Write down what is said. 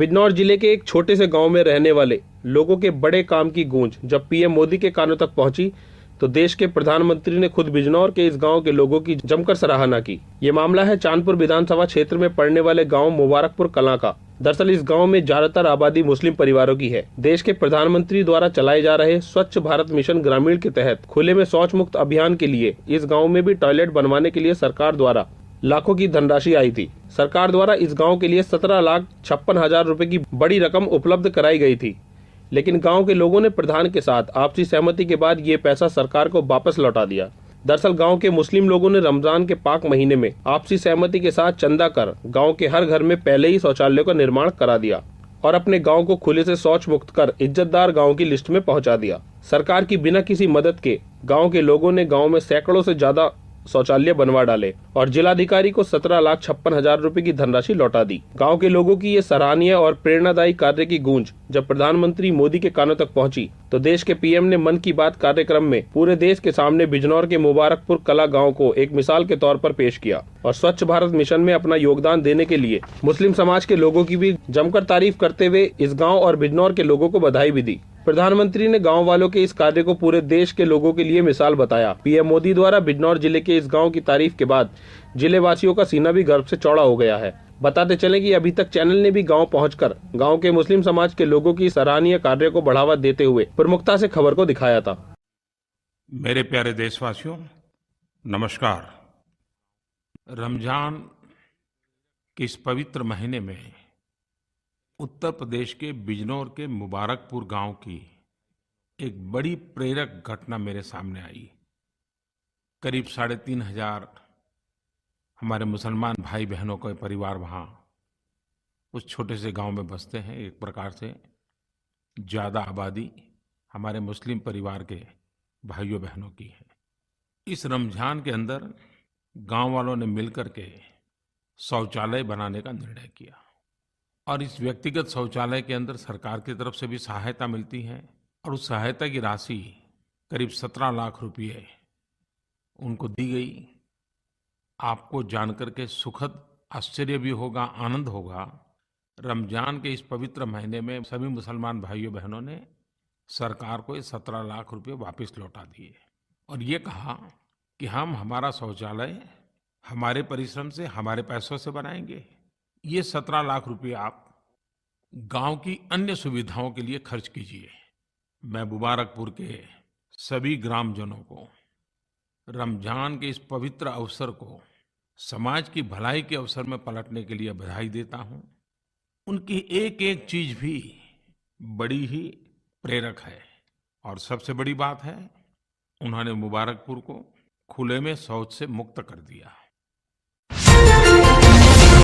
बिजनौर जिले के एक छोटे से गांव में रहने वाले लोगों के बड़े काम की गूंज जब पीएम मोदी के कानों तक पहुंची तो देश के प्रधानमंत्री ने खुद बिजनौर के इस गांव के लोगों की जमकर सराहना की। ये मामला है चांदपुर विधानसभा क्षेत्र में पड़ने वाले गांव मुबारकपुर कलां का। दरअसल इस गांव में ज्यादातर आबादी मुस्लिम परिवारों की है। देश के प्रधानमंत्री द्वारा चलाए जा रहे स्वच्छ भारत मिशन ग्रामीण के तहत खुले में शौच मुक्त अभियान के लिए इस गाँव में भी टॉयलेट बनवाने के लिए सरकार द्वारा लाखों की धनराशि आई थी। सरकार द्वारा इस गांव के लिए 17,56,000 रुपए की बड़ी रकम उपलब्ध कराई गई थी, लेकिन गांव के लोगों ने प्रधान के साथ आपसी सहमति के बाद ये पैसा सरकार को वापस लौटा दिया। दरअसल गांव के मुस्लिम लोगों ने रमजान के पाक महीने में आपसी सहमति के साथ चंदा कर गांव के हर घर में पहले ही शौचालय का निर्माण करा दिया और अपने गांव को खुले से शौच मुक्त कर इज्जतदार गांव की लिस्ट में पहुंचा दिया। सरकार की बिना किसी मदद के गांव के लोगों ने गांव में सैकड़ों से ज्यादा शौचालय बनवा डाले और जिलाधिकारी को 17,56,000 रुपए की धनराशि लौटा दी। गांव के लोगों की ये सराहनीय और प्रेरणादायी कार्य की गूंज जब प्रधानमंत्री मोदी के कानों तक पहुंची तो देश के पीएम ने मन की बात कार्यक्रम में पूरे देश के सामने बिजनौर के मुबारकपुर कला गांव को एक मिसाल के तौर पर पेश किया और स्वच्छ भारत मिशन में अपना योगदान देने के लिए मुस्लिम समाज के लोगों की भी जमकर तारीफ करते हुए इस गाँव और बिजनौर के लोगों को बधाई भी दी। प्रधानमंत्री ने गांव वालों के इस कार्य को पूरे देश के लोगों के लिए मिसाल बताया। पीएम मोदी द्वारा बिजनौर जिले के इस गांव की तारीफ के बाद जिले वासियों का सीना भी गर्व से चौड़ा हो गया है। बताते चले कि अभी तक चैनल ने भी गांव पहुंचकर गांव के मुस्लिम समाज के लोगों की सराहनीय कार्य को बढ़ावा देते हुए प्रमुखता से खबर को दिखाया था। मेरे प्यारे देशवासियों, नमस्कार। रमजान के इस पवित्र महीने में उत्तर प्रदेश के बिजनौर के मुबारकपुर गांव की एक बड़ी प्रेरक घटना मेरे सामने आई। करीब 3,500 हमारे मुसलमान भाई बहनों के परिवार वहाँ उस छोटे से गांव में बसते हैं। एक प्रकार से ज़्यादा आबादी हमारे मुस्लिम परिवार के भाइयों बहनों की है। इस रमज़ान के अंदर गांव वालों ने मिलकर के शौचालय बनाने का निर्णय किया और इस व्यक्तिगत शौचालय के अंदर सरकार की तरफ से भी सहायता मिलती है और उस सहायता की राशि करीब 17 लाख रुपये उनको दी गई। आपको जानकर के सुखद आश्चर्य भी होगा, आनंद होगा। रमजान के इस पवित्र महीने में सभी मुसलमान भाइयों बहनों ने सरकार को ये 17 लाख रुपये वापस लौटा दिए और ये कहा कि हम हमारा शौचालय हमारे परिश्रम से, हमारे पैसों से बनाएंगे। ये 17 लाख रुपये आप गांव की अन्य सुविधाओं के लिए खर्च कीजिए। मैं मुबारकपुर के सभी ग्रामजनों को रमजान के इस पवित्र अवसर को समाज की भलाई के अवसर में पलटने के लिए बधाई देता हूं। उनकी एक एक चीज भी बड़ी ही प्रेरक है और सबसे बड़ी बात है, उन्होंने मुबारकपुर को खुले में शौच से मुक्त कर दिया।